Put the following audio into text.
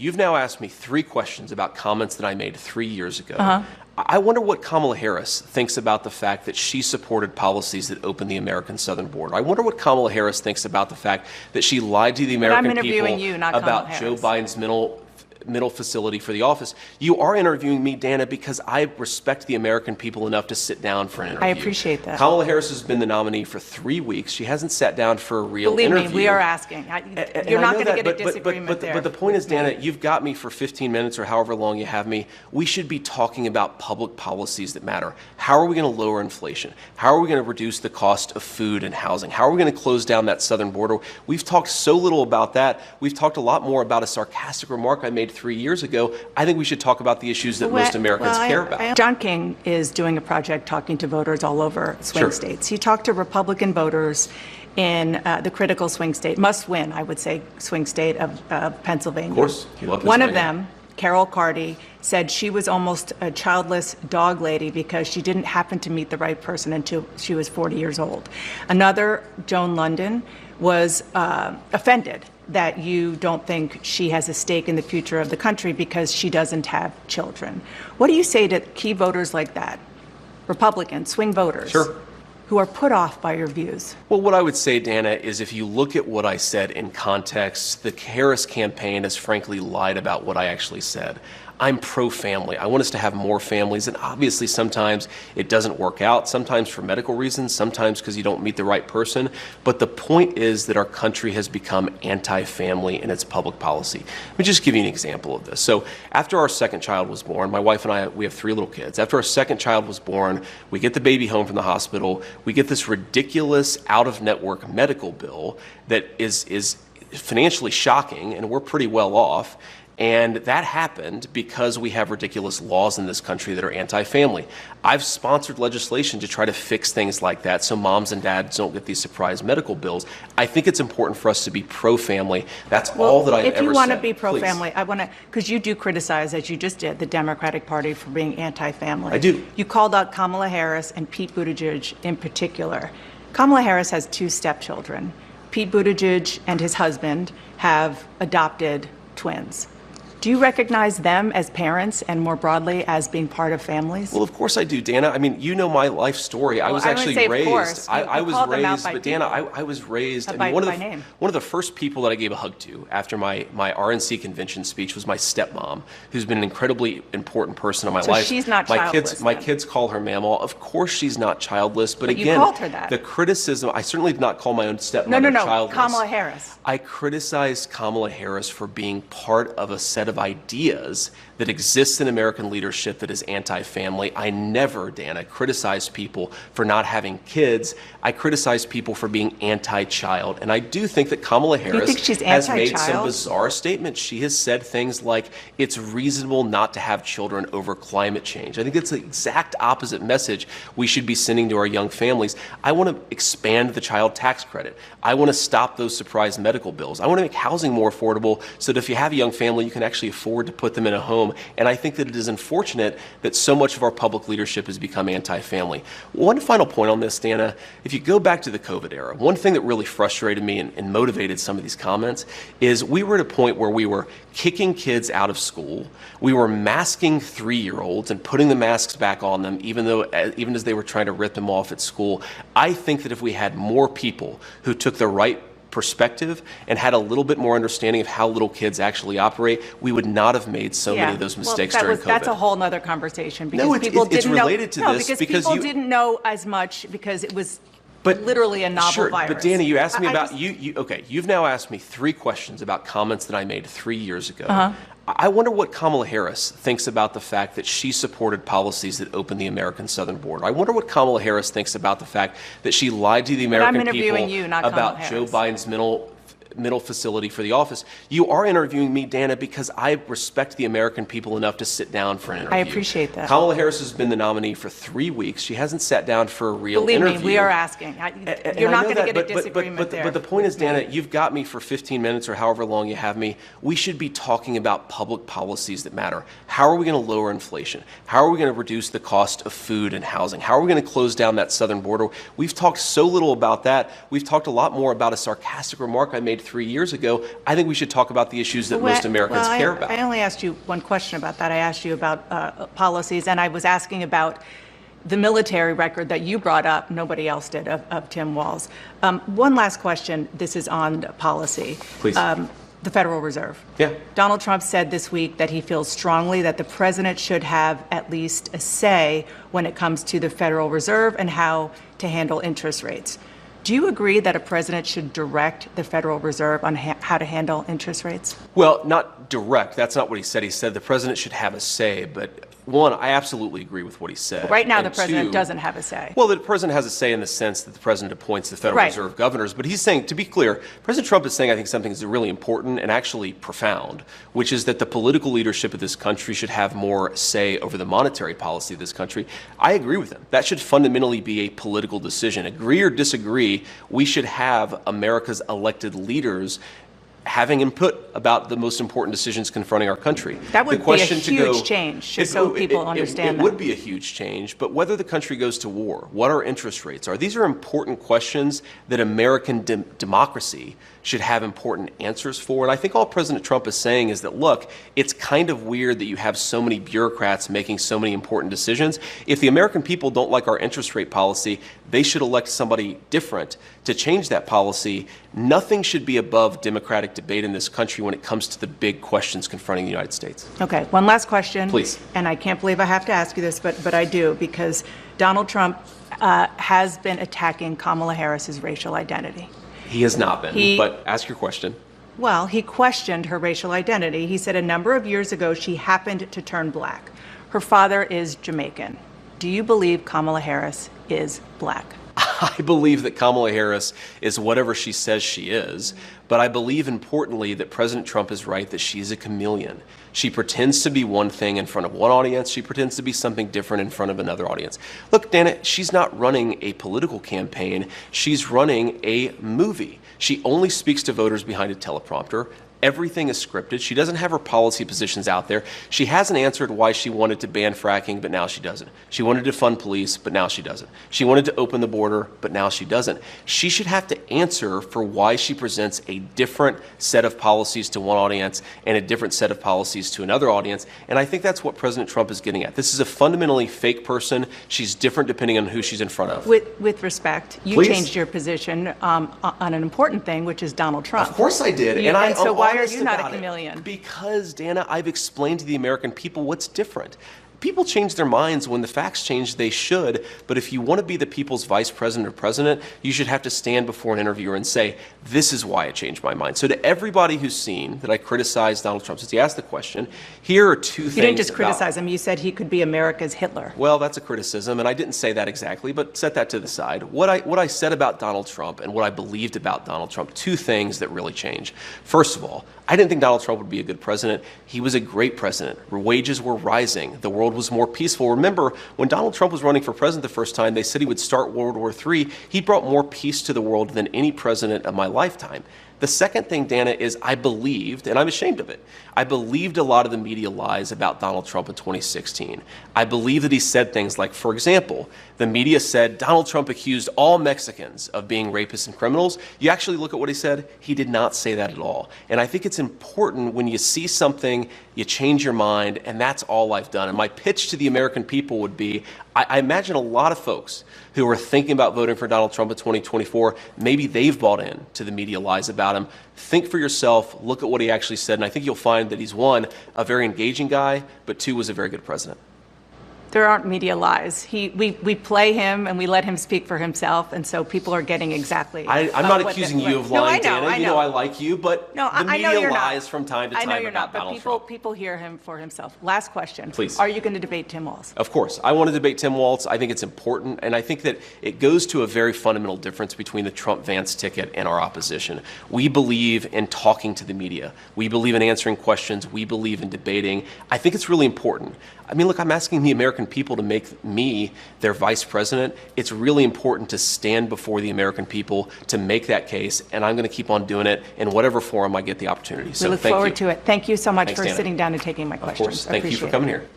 you've now asked me 3 questions about comments that I made 3 years ago. I wonder what Kamala Harris thinks about the fact that she supported policies that opened the American southern border. I wonder what Kamala Harris thinks about the fact that she lied to the American people about Joe Biden's middle facility for the office. You are interviewing me, Dana, because I respect the American people enough to sit down for an interview. I appreciate that. Kamala Harris has been the nominee for 3 weeks. She hasn't sat down for a real interview. Believe me, we are asking. You're not going to get a disagreement there. But the point is, Dana, you've got me for 15 minutes or however long you have me. We should be talking about public policies that matter. How are we going to lower inflation? How are we going to reduce the cost of food and housing? How are we going to close down that southern border? We've talked so little about that. We've talked a lot more about a sarcastic remark I made 3 years ago. I think we should talk about the issues that most Americans care about. John King is doing a project talking to voters all over swing states. He talked to Republican voters in the critical swing state, must win, I would say, swing state of Pennsylvania. Of course. One of them, Carol Carty, said she was almost a childless dog lady because she didn't happen to meet the right person until she was 40 years old. Another, Joan London, was offended that you don't think she has a stake in the future of the country because she doesn't have children. What do you say to key voters like that, Republicans, swing voters, who are put off by your views? Well, what I would say, Dana, is if you look at what I said in context, the Harris campaign has frankly lied about what I actually said. I'm pro-family. I want us to have more families, and obviously sometimes it doesn't work out, sometimes for medical reasons, sometimes because you don't meet the right person. But the point is that our country has become anti-family in its public policy. Let me just give you an example of this. So after our second child was born, my wife and I, we have 3 little kids. After our second child was born, we get the baby home from the hospital. We get this ridiculous out-of-network medical bill that is financially shocking, and we're pretty well off. And that happened because we have ridiculous laws in this country that are anti-family. I've sponsored legislation to try to fix things like that so moms and dads don't get these surprise medical bills. I think it's important for us to be pro-family. That's all that I've ever said. If you want to be pro-family, I want to, because you do criticize, as you just did, the Democratic Party for being anti-family. I do. You called out Kamala Harris and Pete Buttigieg in particular. Kamala Harris has 2 stepchildren. Pete Buttigieg and his husband have adopted twins. Do you recognize them as parents and more broadly as being part of families? Well, of course I do, Dana. I mean, you know my life story. I was actually raised. I was raised, but Dana, I was raised. I mean, one of the first people that I gave a hug to after my RNC convention speech was my stepmom, who's been an incredibly important person in my life. So she's not childless. My kids call her Mamaw. Of course she's not childless, but again, you called her that. The criticism, I certainly did not call my own stepmother childless. Kamala Harris. I criticized Kamala Harris for being part of a set of ideas that exists in American leadership that is anti-family. I never, Dana, criticize people for not having kids. I criticize people for being anti-child. And I do think that Kamala Harris has made some bizarre statements. She has said things like, it's reasonable not to have children over climate change. I think it's the exact opposite message we should be sending to our young families. I want to expand the child tax credit. I want to stop those surprise medical bills. I want to make housing more affordable so that if you have a young family, you can actually afford to put them in a home. And I think that it is unfortunate that so much of our public leadership has become anti-family. One final point on this, Dana, if you go back to the COVID era, one thing that really frustrated me and motivated some of these comments is we were at a point where we were kicking kids out of school. We were masking 3-year-olds and putting the masks back on them, even as they were trying to rip them off at school. I think that if we had more people who took the right perspective and had a little bit more understanding of how little kids actually operate, we would not have made so many of those mistakes during COVID. That's a whole other conversation because no, people it's didn't related know. To this because people didn't know as much because it was literally a novel virus. But Dana, you asked me about okay. You've now asked me 3 questions about comments that I made 3 years ago. I wonder what Kamala Harris thinks about the fact that she supported policies that opened the American southern border. I wonder what Kamala Harris thinks about the fact that she lied to the American people about Joe Biden's middle facility for the office. You are interviewing me, Dana, because I respect the American people enough to sit down for an interview. I appreciate that. Kamala Harris has been the nominee for 3 weeks. She hasn't sat down for a real interview. Believe me, we are asking. You're not going to get a disagreement there. But the point is, Dana, you've got me for 15 minutes or however long you have me. We should be talking about public policies that matter. How are we going to lower inflation? How are we going to reduce the cost of food and housing? How are we going to close down that southern border? We've talked so little about that. We've talked a lot more about a sarcastic remark I made 3 years ago. I think we should talk about the issues that most Americans care about. I only asked you one question about that. I asked you about policies, and I was asking about the military record that you brought up, nobody else did, of Tim Walz. One last question. This is on policy. Please. The Federal Reserve. Yeah. Donald Trump said this week that he feels strongly that the president should have at least a say when it comes to the Federal Reserve and how to handle interest rates. Do you agree that a president should direct the Federal Reserve on how to handle interest rates? Well, not direct. That's not what he said. He said the president should have a say, but one, I absolutely agree with what he said. Right now, and the president two, doesn't have a say. Well, the president has a say in the sense that the president appoints the Federal Reserve governors, but he's saying, to be clear, President Trump is saying, I think, something that's really important and actually profound, which is that the political leadership of this country should have more say over the monetary policy of this country. I agree with him. That should fundamentally be a political decision. Agree or disagree, we should have America's elected leaders having input about the most important decisions confronting our country. That would be a huge change, just so people understand that. It would be a huge change, but whether the country goes to war, what our interest rates are, these are important questions that American democracy should have important answers for. And I think all President Trump is saying is that, look, it's kind of weird that you have so many bureaucrats making so many important decisions. If the American people don't like our interest rate policy, they should elect somebody different to change that policy. Nothing should be above democratic debate in this country when it comes to the big questions confronting the United States. Okay, one last question. Please. And I can't believe I have to ask you this, but I do, because Donald Trump has been attacking Kamala Harris's racial identity. He has not been, but ask your question. Well, he questioned her racial identity. He said a number of years ago she happened to turn black. Her father is Jamaican. Do you believe Kamala Harris is black? I believe that Kamala Harris is whatever she says she is, but I believe importantly that President Trump is right that she's a chameleon. She pretends to be one thing in front of one audience. She pretends to be something different in front of another audience. Look, Dana, she's not running a political campaign. She's running a movie. She only speaks to voters behind a teleprompter. Everything is scripted. She doesn't have her policy positions out there. She hasn't answered why she wanted to ban fracking, but now she doesn't. She wanted to fund police, but now she doesn't. She wanted to open the border, but now she doesn't. She should have to answer for why she presents a different set of policies to one audience and a different set of policies to another audience. And I think that's what President Trump is getting at. This is a fundamentally fake person. She's different depending on who she's in front of. With respect, you changed your position on an important thing, which is Donald Trump. Of course I did. And so why are you not a chameleon? Because, Dana, I've explained to the American people what's different. People change their minds when the facts change, they should, but if you want to be the people's vice president or president, you should have to stand before an interviewer and say, this is why I changed my mind. So to everybody who's seen that I criticized Donald Trump, since he asked the question, here are two things. You didn't just criticize him, you said he could be America's Hitler. Well, that's a criticism, and I didn't say that exactly, but set that to the side. What I said about Donald Trump and what I believed about Donald Trump, two things that really change. First of all, I didn't think Donald Trump would be a good president. He was a great president. Wages were rising. The world was more peaceful. Remember, when Donald Trump was running for president the first time, they said he would start World War III. He brought more peace to the world than any president of my lifetime. The second thing, Dana, is I believed, and I'm ashamed of it, I believed a lot of the media lies about Donald Trump in 2016. I believe that he said things like, for example, the media said Donald Trump accused all Mexicans of being rapists and criminals. You actually look at what he said, he did not say that at all. And I think it's important when you see something, you change your mind, and that's all I've done. And my pitch to the American people would be, I imagine a lot of folks who are thinking about voting for Donald Trump in 2024, maybe they've bought in to the media lies about him. Think for yourself, look at what he actually said, and I think you'll find that he's, one, a very engaging guy, but two, was a very good president. There aren't media lies. We play him and we let him speak for himself, and so people are getting exactly. I'm not accusing you of lying, no, I know, Dana. I know. You know I like you, but no, the media I know you're lies not. from time to time I know you're about not, Donald but Trump. people hear him for himself. Last question. Please. Are you going to debate Tim Walz? Of course. I want to debate Tim Walz. I think it's important, and I think that it goes to a very fundamental difference between the Trump-Vance ticket and our opposition. We believe in talking to the media. We believe in answering questions. We believe in debating. I think it's really important. I mean, look, I'm asking the American people to make me their vice president. It's really important to stand before the American people to make that case, and I'm going to keep on doing it in whatever forum I get the opportunity. We look forward to it. Thank you so much for Dana. sitting down and taking my questions. Of course. Thank you for coming here.